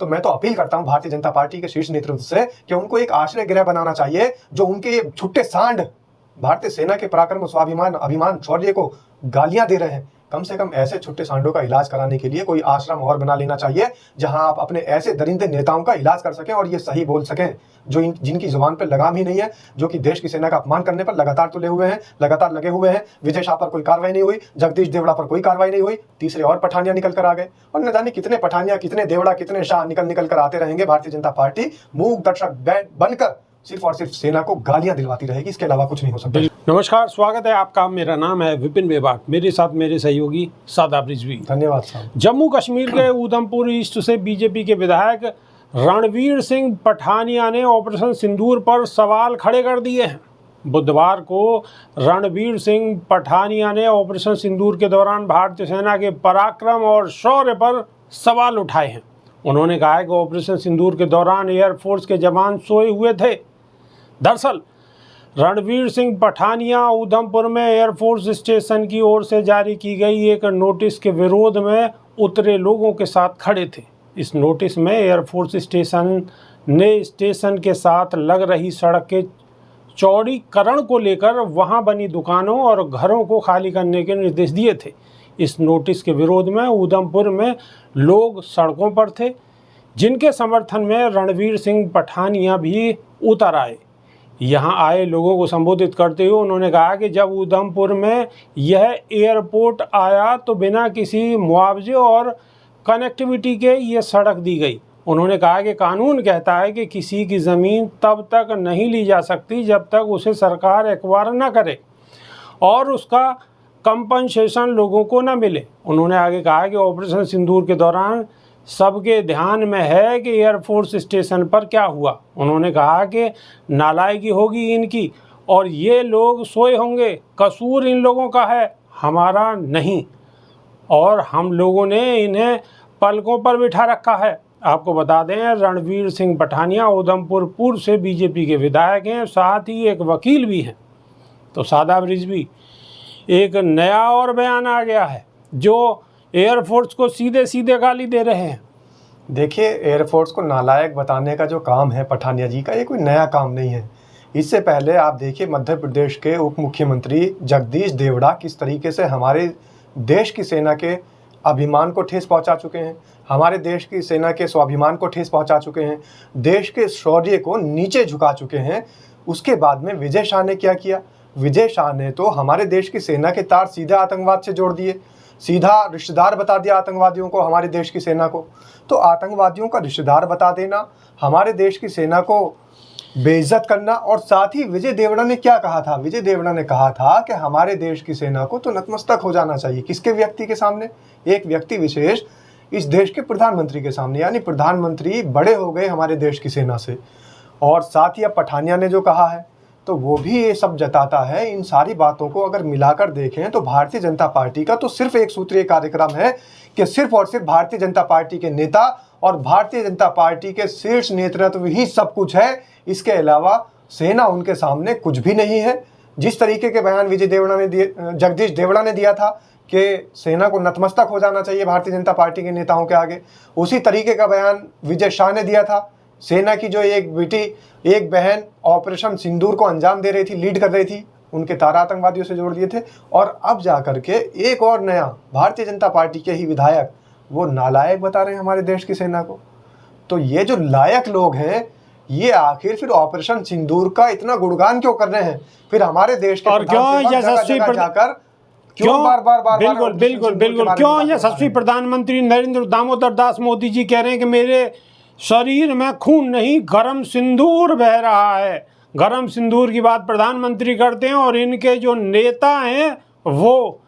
तो मैं तो अपील करता हूं भारतीय जनता पार्टी के शीर्ष नेतृत्व से कि उनको एक आश्रय गृह बनाना चाहिए। जो उनके ये छुट्टे सांड भारतीय सेना के पराक्रम, स्वाभिमान, अभिमान, शौर्य को गालियां दे रहे हैं, कम से कम ऐसे छुट्टे सांडों का इलाज कराने के लिए कोई आश्रम और बना लेना चाहिए, जहां आप अपने ऐसे दरिंदे नेताओं का इलाज कर सकें और ये सही बोल सकें, जो जिनकी जुबान पर लगाम ही नहीं है, जो कि देश की सेना का अपमान करने पर लगातार तुले हुए हैं, लगातार लगे हुए हैं। विजय शाह पर कोई कार्रवाई नहीं हुई, जगदीश देवड़ा पर कोई कार्रवाई नहीं हुई, तीसरे और पठानिया निकल कर आ गए, और न जाने कितने पठानिया, कितने देवड़ा, कितने शाह निकल कर आते रहेंगे। भारतीय जनता पार्टी मूक दर्शक बनकर सिर्फ और सिर्फ सेना को गालियां दिलवाती रहेगी, इसके अलावा कुछ नहीं हो सकता। नमस्कार, स्वागत है आपका। मेरा नाम है विपिन बेबाक, मेरे साथ मेरे सहयोगी सादाब रिजवी। धन्यवाद साहब। जम्मू कश्मीर के उधमपुर ईस्ट से बीजेपी के विधायक रणवीर सिंह पठानिया ने ऑपरेशन सिंदूर पर सवाल खड़े कर दिए हैं। बुधवार को रणवीर सिंह पठानिया ने ऑपरेशन सिंदूर के दौरान भारतीय सेना के पराक्रम और शौर्य पर सवाल उठाए हैं। उन्होंने कहा है कि ऑपरेशन सिंदूर के दौरान एयरफोर्स के जवान सोए हुए थे। दरअसल रणवीर सिंह पठानिया उधमपुर में एयरफोर्स स्टेशन की ओर से जारी की गई एक नोटिस के विरोध में उतरे लोगों के साथ खड़े थे। इस नोटिस में एयरफोर्स स्टेशन ने स्टेशन के साथ लग रही सड़क के चौड़ीकरण को लेकर वहां बनी दुकानों और घरों को खाली करने के निर्देश दिए थे। इस नोटिस के विरोध में उधमपुर में लोग सड़कों पर थे, जिनके समर्थन में रणवीर सिंह पठानिया भी उतर आए। यहाँ आए लोगों को संबोधित करते हुए उन्होंने कहा कि जब उधमपुर में यह एयरपोर्ट आया तो बिना किसी मुआवजे और कनेक्टिविटी के ये सड़क दी गई। उन्होंने कहा कि कानून कहता है कि किसी की ज़मीन तब तक नहीं ली जा सकती जब तक उसे सरकार एक्वायर न करे और उसका कंपनसेशन लोगों को न मिले। उन्होंने आगे कहा कि ऑपरेशन सिंदूर के दौरान सबके ध्यान में है कि एयरफोर्स स्टेशन पर क्या हुआ। उन्होंने कहा कि नालायकी होगी इनकी और ये लोग सोए होंगे, कसूर इन लोगों का है, हमारा नहीं, और हम लोगों ने इन्हें पलकों पर बिठा रखा है। आपको बता दें, रणवीर सिंह पठानिया उधमपुर पूर्व से बीजेपी के विधायक हैं, साथ ही एक वकील भी हैं। तो सादाब रिजवी, एक नया और बयान आ गया है जो एयरफोर्स को सीधे सीधे गाली दे रहे हैं। देखिए, एयरफोर्स को नालायक बताने का जो काम है पठानिया जी का, ये कोई नया काम नहीं है। इससे पहले आप देखिए, मध्य प्रदेश के उप मुख्यमंत्री जगदीश देवड़ा किस तरीके से हमारे देश की सेना के अभिमान को ठेस पहुंचा चुके हैं, हमारे देश की सेना के स्वाभिमान को ठेस पहुंचा चुके हैं, देश के शौर्य को नीचे झुका चुके हैं। उसके बाद में विजय शाह ने क्या किया? विजय शाह ने तो हमारे देश की सेना के तार सीधे आतंकवाद से जोड़ दिए, सीधा रिश्तेदार बता दिया आतंकवादियों को, हमारे देश की सेना को। तो आतंकवादियों का रिश्तेदार बता देना, हमारे देश की सेना को बेइज्जत करना, और साथ ही विजय देवड़ा ने क्या कहा था? विजय देवड़ा ने कहा था कि हमारे देश की सेना को तो नतमस्तक हो जाना चाहिए। किसके व्यक्ति के सामने? एक व्यक्ति विशेष, इस देश के प्रधानमंत्री के सामने। यानी प्रधानमंत्री बड़े हो गए हमारे देश की सेना से। और साथ ही अब पठानिया ने जो कहा है, तो वो भी ये सब जताता है। इन सारी बातों को अगर मिलाकर देखें तो भारतीय जनता पार्टी का तो सिर्फ एक सूत्रीय कार्यक्रम है कि सिर्फ और सिर्फ भारतीय जनता पार्टी के नेता और भारतीय जनता पार्टी के शीर्ष नेतृत्व ही सब कुछ है। इसके अलावा सेना उनके सामने कुछ भी नहीं है। जिस तरीके के बयान विजय देवड़ा ने दिए, जगदीश देवड़ा ने दिया था कि सेना को नतमस्तक हो जाना चाहिए भारतीय जनता पार्टी के नेताओं के आगे, उसी तरीके का बयान विजय शाह ने दिया था। सेना की जो एक बेटी, एक बहन ऑपरेशन सिंदूर को अंजाम दे रही थी, लीड कर रही थी, उनके तारा आतंकवादियों से जोड़ दिए थे। और अब जाकर के एक और नया भारतीय जनता पार्टी के ही विधायक वो नालायक बता रहे हैं हमारे देश की सेना को। तो ये जो लायक लोग हैं, ये आखिर फिर ऑपरेशन सिंदूर का इतना गुणगान क्यों कर रहे हैं? फिर हमारे देश के और क्यों यशस्वी यशस्वी प्रधानमंत्री नरेंद्र दामोदर दास मोदी जी कह रहे हैं कि मेरे शरीर में खून नहीं, गरम सिंदूर बह रहा है। गरम सिंदूर की बात प्रधानमंत्री करते हैं और इनके जो नेता हैं वो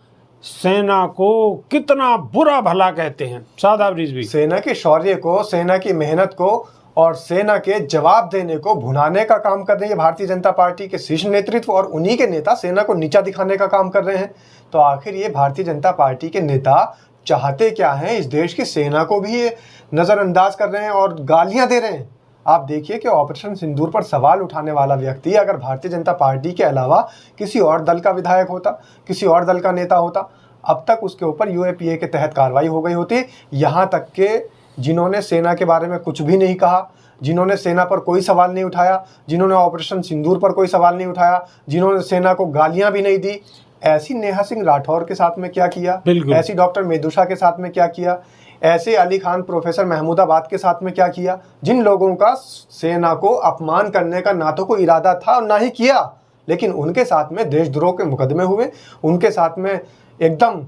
सेना को कितना बुरा भला कहते हैं। सादाब रिजवी, सेना के शौर्य को, सेना की मेहनत को और सेना के जवाब देने को भुनाने का काम कर रही है भारतीय जनता पार्टी के शीर्ष नेतृत्व, और उन्हीं के नेता सेना को नीचा दिखाने का काम कर रहे हैं। तो आखिर ये भारतीय जनता पार्टी के नेता चाहते क्या हैं? इस देश की सेना को भी ये नज़रअंदाज कर रहे हैं और गालियां दे रहे हैं। आप देखिए कि ऑपरेशन सिंदूर पर सवाल उठाने वाला व्यक्ति अगर भारतीय जनता पार्टी के अलावा किसी और दल का विधायक होता, किसी और दल का नेता होता, अब तक उसके ऊपर यूएपीए के तहत कार्रवाई हो गई होती। यहाँ तक के जिन्होंने सेना के बारे में कुछ भी नहीं कहा, जिन्होंने सेना पर कोई सवाल नहीं उठाया, जिन्होंने ऑपरेशन सिंदूर पर कोई सवाल नहीं उठाया, जिन्होंने सेना को गालियां भी नहीं दी। ऐसी नेहा सिंह राठौर के साथ में क्या किया, ऐसी डॉक्टर मेदुषा के साथ में क्या किया, ऐसे अली खान प्रोफेसर महमूदाबाद के साथ में क्या किया, जिन लोगों का सेना को अपमान करने का ना तो कोई इरादा था और ना ही किया, लेकिन उनके साथ में देशद्रोह के मुकदमे हुए, उनके साथ में एकदम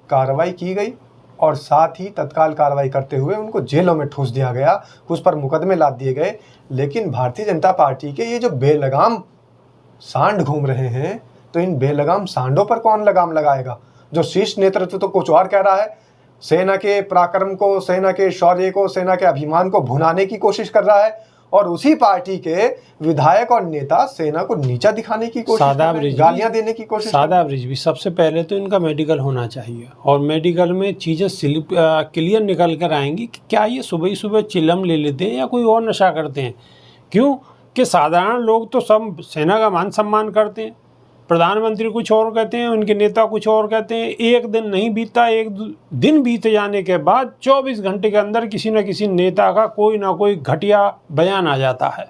कार्रवाई की गई और साथ ही तत्काल कार्रवाई करते हुए उनको जेलों में ठूस दिया गया, उस पर मुकदमे लाद दिए गए। लेकिन भारतीय जनता पार्टी के ये जो बेलगाम सांड घूम रहे हैं, तो इन बेलगाम सांडों पर कौन लगाम लगाएगा? जो शीर्ष नेतृत्व तो कुछ और कह रहा है, सेना के पराक्रम को, सेना के शौर्य को, सेना के अभिमान को भुनाने की कोशिश कर रहा है, और उसी पार्टी के विधायक और नेता सेना को नीचा दिखाने की कोशिश कर रहे हैं, गालियां देने की कोशिश। सादाब रिजवी, सबसे पहले तो इनका मेडिकल होना चाहिए और मेडिकल में चीज़ें क्लियर निकल कर आएंगी कि क्या ये सुबह ही सुबह चिलम ले लेते हैं या कोई और नशा करते हैं। क्यों कि साधारण लोग तो सब सेना का मान सम्मान करते हैं, प्रधानमंत्री कुछ और कहते हैं, उनके नेता कुछ और कहते हैं। एक दिन नहीं बीतता, एक दिन बीत जाने के बाद 24 घंटे के अंदर किसी न किसी नेता का कोई ना कोई घटिया बयान आ जाता है।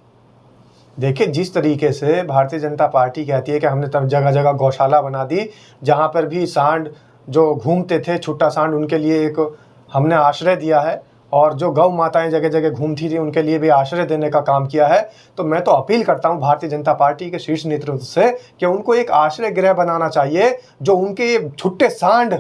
देखिए, जिस तरीके से भारतीय जनता पार्टी कहती है कि हमने तब जगह जगह गौशाला बना दी, जहां पर भी सांड जो घूमते थे, छुट्टा सांड, उनके लिए एक हमने आश्रय दिया है, और जो गौ माताएं जगह जगह घूमती थी उनके लिए भी आश्रय देने का काम किया है। तो मैं तो अपील करता हूं भारतीय जनता पार्टी के शीर्ष नेतृत्व से कि उनको एक आश्रय गृह बनाना चाहिए। जो उनके ये छुट्टे सांड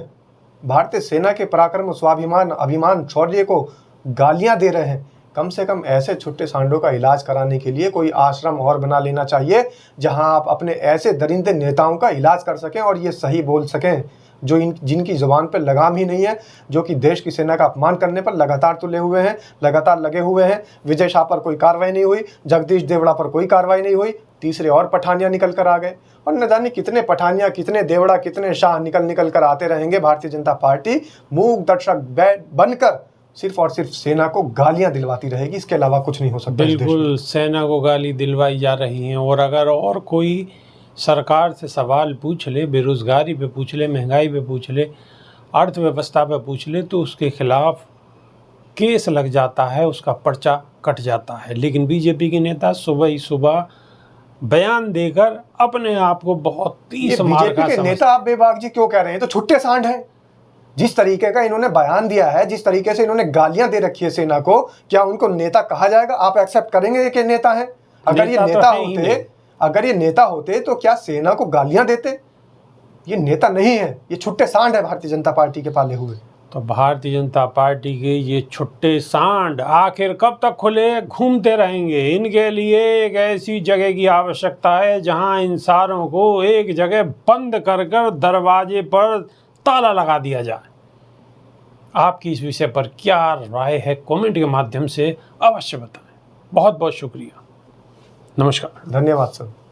भारतीय सेना के पराक्रम, स्वाभिमान, अभिमान, शौर्य को गालियां दे रहे हैं, कम से कम ऐसे छुट्टे सांडों का इलाज कराने के लिए कोई आश्रम और बना लेना चाहिए, जहां आप अपने ऐसे दरिंदे नेताओं का इलाज कर सकें और ये सही बोल सकें, जो जिनकी जुबान पर लगाम ही नहीं है, जो कि देश की सेना का अपमान करने पर लगातार तुले हुए हैं, लगातार लगे हुए हैं। विजय शाह पर कोई कार्रवाई नहीं हुई, जगदीश देवड़ा पर कोई कार्रवाई नहीं हुई, तीसरे और पठानिया निकल कर आ गए, और न जाने कितने पठानिया, कितने देवड़ा, कितने शाह निकल कर आते रहेंगे। भारतीय जनता पार्टी मूक दर्शक बनकर सिर्फ और सिर्फ सेना को गालियां दिलवाती रहेगी, इसके अलावा कुछ नहीं हो सकता। बिल्कुल, सेना को गाली दिलवाई जा रही हैं, और अगर और कोई सरकार से सवाल पूछ ले, बेरोज़गारी पे पूछ ले, महंगाई पे पूछ ले, अर्थव्यवस्था पे पूछ ले, तो उसके खिलाफ केस लग जाता है, उसका पर्चा कट जाता है। लेकिन बीजेपी के नेता सुबह ही सुबह बयान देकर अपने आप को बहुत तीस मार का बीजेपी के नेता आप बेबाक जी क्यों कह रहे हैं? तो छुट्टे सांड हैं। जिस तरीके का इन्होंने बयान दिया है, जिस तरीके से इन्होंने गालियां दे रखी है सेना को, क्या उनको नेता कहा जाएगा? आप एक्सेप्ट करेंगे कि नेता हैं? अगर ये नेता होते तो क्या सेना को गालियां देते? ये नेता नहीं है, ये छुट्टे सांड है भारतीय जनता पार्टी के पाले हुए। तो भारतीय जनता पार्टी के ये छुट्टे सांड आखिर कब तक खुले घूमते रहेंगे? इनके लिए एक ऐसी जगह की आवश्यकता है जहां इन सारों को एक जगह बंद कर कर दरवाजे पर ताला लगा दिया जाए। आपकी इस विषय पर क्या राय है? कमेंट के माध्यम से अवश्य बताएं। बहुत बहुत शुक्रिया। नमस्कार। धन्यवाद सर।